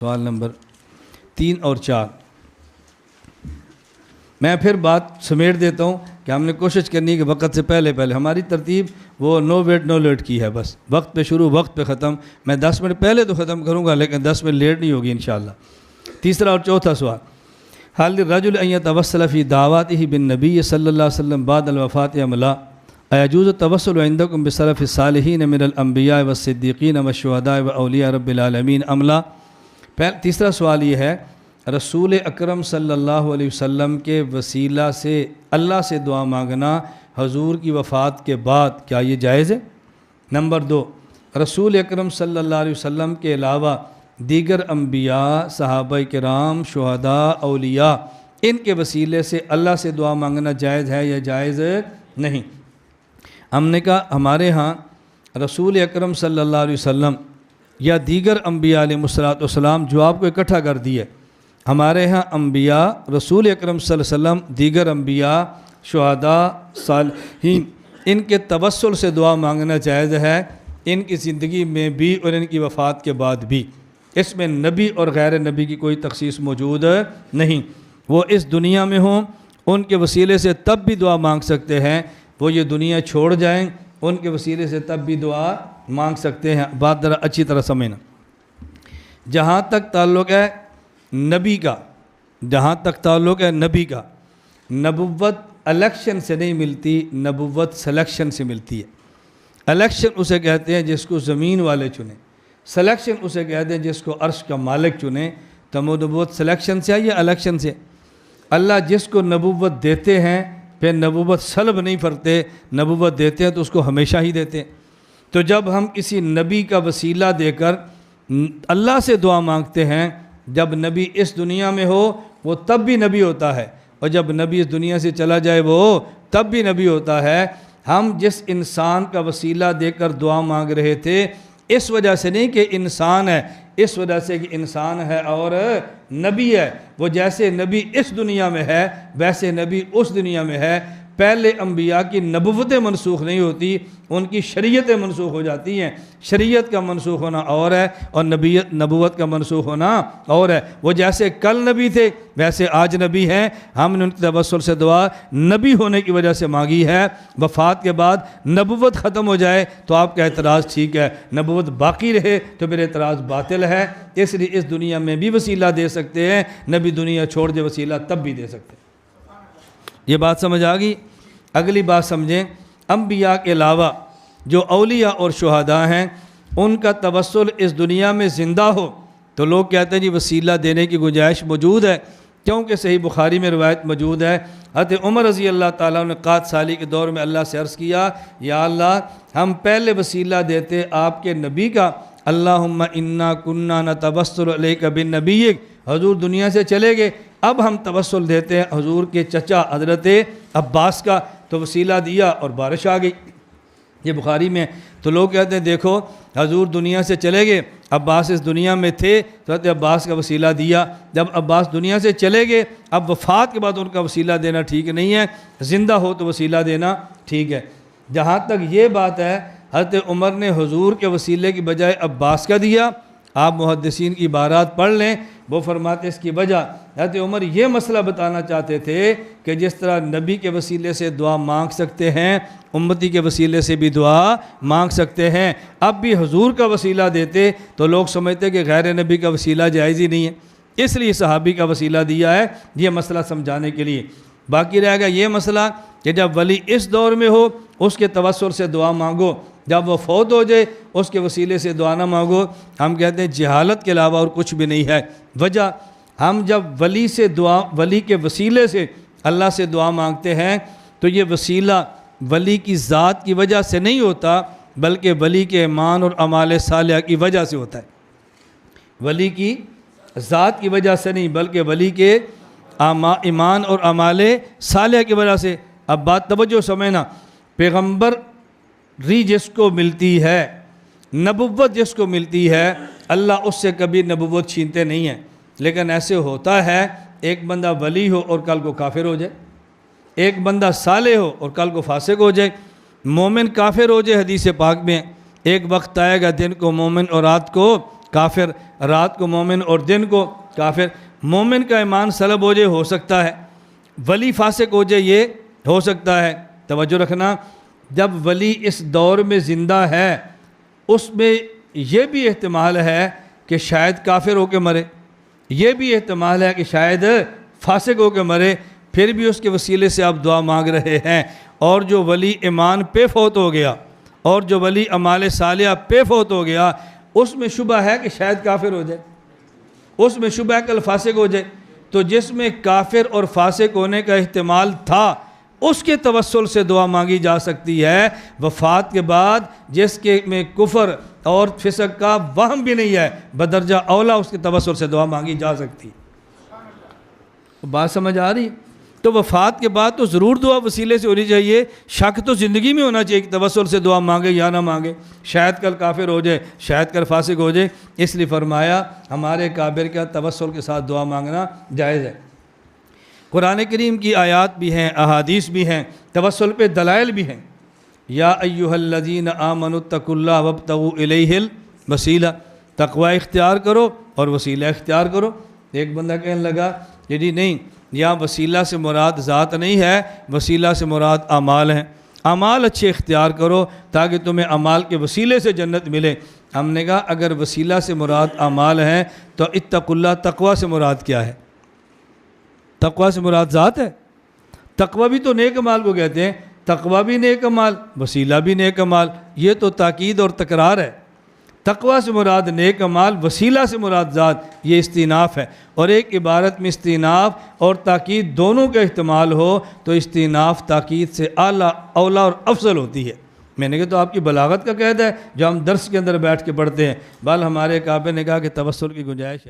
سوال نمبر 3 اور 4 میں پھر بات سمیٹ دیتا ہوں کہ ہم نے کوشش کرنی ہے کہ وقت سے پہلے ہماری ترتیب وہ نو ویٹ نو لیٹ کی ہے، بس وقت پہ شروع وقت پہ ختم۔ میں 10 منٹ پہلے تو ختم کروں گا لیکن 10 منٹ لیٹ نہیں ہوگی انشاءاللہ۔ تیسرا اور چوتھا سوال، حال الرجل ان يتوسل في دعواته بالنبي صلی اللہ علیہ وسلم بعد الوفات ام لا؟ ایجوز التوسل عندكم بسلف الصالحین من الانبیاء والصدیقین والشہداء واولیاء رب العالمین ام لا؟ تیسرا سوال یہ ہے، رسول اکرم صلی اللہ علیہ وسلم کے وسیلہ سے اللہ سے دعا مانگنا حضور کی وفات کے بعد کیا یہ جائز ہے؟ نمبر 2، رسول اکرم صلی اللہ علیہ وسلم کے علاوہ دیگر انبیاء، صحابہ کرام، شہداء، اولیاء، ان کے وسیلے سے اللہ سے دعا مانگنا جائز ہے یا جائز نہیں؟ ہم نے کہا ہمارے ہاں رسول اکرم صلی اللہ علیہ وسلم یا دیگر انبیاء علیہ السلام جو آپ کو اکٹھا کر دیے، ہمارے ہاں انبیاء، رسول اکرم صلی اللہ علیہ وسلم، دیگر انبیاء، شہداء، صالحین، ان کے توسل سے دعا مانگنا جائز ہے، ان کی زندگی میں بھی اور ان کی وفات کے بعد بھی۔ اس میں نبی اور غیر نبی کی کوئی تخصیص موجود نہیں۔ وہ اس دنیا میں ہوں، ان کے وسیلے سے تب بھی دعا مانگ سکتے ہیں، وہ یہ دنیا چھوڑ جائیں ان کے وسیلے سے تب بھی دعا مانگ سکتے ہیں۔ بات ذرا اچھی طرح سمجھنا۔ جہاں تک تعلق ہے نبی کا، نبی کا، نبوت الیکشن سے نہیں ملتی، نبوت سلیکشن سے ملتی ہے۔ الیکشن اسے کہتے ہیں جس کو زمین والے چنیں، سلیکشن اسے کہتے ہیں جس کو عرش کا مالک چنے۔ تو نبوت سلیکشن سے ہے یا الیکشن سے؟ اللہ جس کو نبوت دیتے ہیں پھر نبوت سلب نہیں فرتے، نبوت دیتے ہیں تو اس کو ہمیشہ ہی دیتے ہیں۔ تو جب ہم کسی نبی کا وسیلہ دے کر اللہ سے دعا مانگتے ہیں، جب نبی اس دنیا میں ہو وہ تب بھی نبی ہوتا ہے، اور جب نبی اس دنیا سے چلا جائے وہ تب بھی نبی ہوتا ہے۔ ہم جس انسان کا وسیلہ دے کر دعا مانگ رہے تھے اس وجہ سے نہیں کہ انسان ہے، اس وجہ سے کہ انسان ہے اور نبی ہے۔ وہ جیسے نبی اس دنیا میں ہے ویسے نبی اس دنیا میں ہے۔ پہلے انبیاء کی نبوتیں منسوخ نہیں ہوتی، ان کی شریعتیں منسوخ ہو جاتی ہیں۔ شریعت کا منسوخ ہونا اور ہے اور نبوت کا منسوخ ہونا اور ہے۔ وہ جیسے کل نبی تھے ویسے آج نبی ہیں۔ ہم نے ان کے توسل سے دعا نبی ہونے کی وجہ سے مانگی ہے۔ وفات کے بعد نبوت ختم ہو جائے تو آپ کا اعتراض ٹھیک ہے، نبوت باقی رہے تو میرا اعتراض باطل ہے۔ اس لیے اس دنیا میں بھی وسیلہ دے سکتے ہیں، نبی دنیا چھوڑ دے وسیلہ تب بھی دے سکتے ہیں۔ یہ بات سمجھ آ گئی؟ اگلی بات سمجھیں، انبیاء کے علاوہ جو اولیاء اور شہداء ہیں ان کا توسل اس دنیا میں زندہ ہو تو لوگ کہتے ہیں جی وسیلہ دینے کی گنجائش موجود ہے، کیونکہ صحیح بخاری میں روایت موجود ہے۔ حضرت عمر رضی اللہ تعالیٰ نے قحط سالی کے دور میں اللہ سے عرض کیا، یا اللہ ہم پہلے وسیلہ دیتے آپ کے نبی کا، اللہم انا کننا نتوسل الیک بالنبیک، حضور دنیا سے چلے گئے، اب ہم توسل دیتے ہیں حضور کے چچا حضرت عباس کا، تو وسیلہ دیا اور بارش آ گئی۔ یہ بخاری میں۔ تو لوگ کہتے ہیں دیکھو حضور دنیا سے چلے گئے، عباس اس دنیا میں تھے تو حضرت عباس کا وسیلہ دیا، جب عباس دنیا سے چلے گئے اب وفات کے بعد ان کا وسیلہ دینا ٹھیک نہیں ہے، زندہ ہو تو وسیلہ دینا ٹھیک ہے۔ جہاں تک یہ بات ہے حضرت عمر نے حضور کے وسیلے کی بجائے عباس کا دیا۔ آپ محدثین کی عبارات پڑھ لیں، وہ فرماتے اس کی وجہ حضرت عمر یہ مسئلہ بتانا چاہتے تھے کہ جس طرح نبی کے وسیلے سے دعا مانگ سکتے ہیں امتی کے وسیلے سے بھی دعا مانگ سکتے ہیں۔ اب بھی حضور کا وسیلہ دیتے تو لوگ سمجھتے کہ غیر نبی کا وسیلہ جائز ہی نہیں ہے، اس لیے صحابی کا وسیلہ دیا ہے، یہ مسئلہ سمجھانے کے لیے۔ باقی رہے گا یہ مسئلہ کہ جب ولی اس دور میں ہو اس کے توسل سے دعا مانگو، جب وہ فوت ہو جائے اس کے وسیلے سے دعا نہ مانگو۔ ہم کہتے ہیں جہالت کے علاوہ اور کچھ بھی نہیں ہے۔ وجہ ہم جب ولی کے وسیلے سے اللہ سے دعا مانگتے ہیں تو یہ وسیلہ ولی کی ذات کی وجہ سے نہیں ہوتا بلکہ ولی کے ایمان اور اعمال صالحہ کی وجہ سے ہوتا ہے۔ ولی کی ذات کی وجہ سے نہیں بلکہ ولی کے ایمان اور اعمال صالحہ کی وجہ سے۔ اب بات توجہ سمجھنا، پیغمبر جس کو ملتی ہے، نبوت جس کو ملتی ہے، اللہ اس سے کبھی نبوت چھینتے نہیں ہیں۔ لیکن ایسے ہوتا ہے ایک بندہ ولی ہو اور کل کو کافر ہو جائے، ایک بندہ صالح ہو اور کل کو فاسق ہو جائے، مومن کافر ہو جائے۔ حدیث پاک میں ایک وقت آئے گا دن کو مومن اور رات کو کافر، رات کو مومن اور دن کو کافر۔ مومن کا ایمان سلب ہو جائے ہو سکتا ہے، ولی فاسق ہو جائے یہ ہو سکتا ہے۔ توجہ رکھنا، جب ولی اس دور میں زندہ ہے اس میں یہ بھی احتمال ہے کہ شاید کافر ہو کے مرے، یہ بھی احتمال ہے کہ شاید فاسق ہو کے مرے، پھر بھی اس کے وسیلے سے آپ دعا مانگ رہے ہیں۔ اور جو ولی ایمان پہ فوت ہو گیا اور جو ولی اعمال صالحہ پہ فوت ہو گیا، اس میں شبہ ہے کہ شاید کافر ہو جائے، اس میں شبہ ہے کہ فاسق ہو جائے۔ تو جس میں کافر اور فاسق ہونے کا احتمال تھا اس کے توسل سے دعا مانگی جا سکتی ہے۔ وفات کے بعد جس کے میں کفر اور فسق کا وہم بھی نہیں ہے، بدرجہ اولا اس کے توسل سے دعا مانگی جا سکتی ہے۔ بات سمجھ آ رہی؟ تو وفات کے بعد تو ضرور دعا وسیلے سے ہونی چاہیے، شک تو زندگی میں ہونا چاہیے کہ توسل سے دعا مانگے یا نہ مانگے، شاید کل کافر ہو جائے، شاید کل فاسق ہو جائے۔ اس لیے فرمایا ہمارے کابر کا توسل کے ساتھ دعا مانگنا جائز ہے۔ قرآن کریم کی آیات بھی ہیں، احادیث بھی ہیں، توسل پہ دلائل بھی ہیں۔ یا ایھا الذین آمنوا اتقوا اللہ وابتغوا الیہ الوسیلہ، تقوی اختیار کرو اور وسیلہ اختیار کرو۔ ایک بندہ کہنے لگا کہ جی نہیں، یہاں وسیلہ سے مراد ذات نہیں ہے، وسیلہ سے مراد اعمال ہیں، اعمال اچھے اختیار کرو تاکہ تمہیں اعمال کے وسیلے سے جنت ملے۔ ہم نے کہا اگر وسیلہ سے مراد اعمال ہیں تو اتقوا اللہ تقوی سے مراد کیا ہے؟ تقوی سے مراد ذات ہے؟ تقوی بھی تو نیک اعمال کو کہتے ہیں، تقوی بھی نیک اعمال، وسیلہ بھی نیک اعمال، یہ تو تاکید اور تکرار ہے۔ تقوی سے مراد نیک اعمال، وسیلہ سے مراد ذات، یہ استئناف ہے۔ اور ایک عبارت میں استئناف اور تاکید دونوں کا احتمال ہو تو استئناف تاکید سے اعلیٰ اولا اور افضل ہوتی ہے۔ میں نے کہا تو آپ کی بلاغت کا قید ہے جو ہم درس کے اندر بیٹھ کے پڑھتے ہیں، بل ہمارے کعبے نے کہا کہ توسل کی گنجائش ہے۔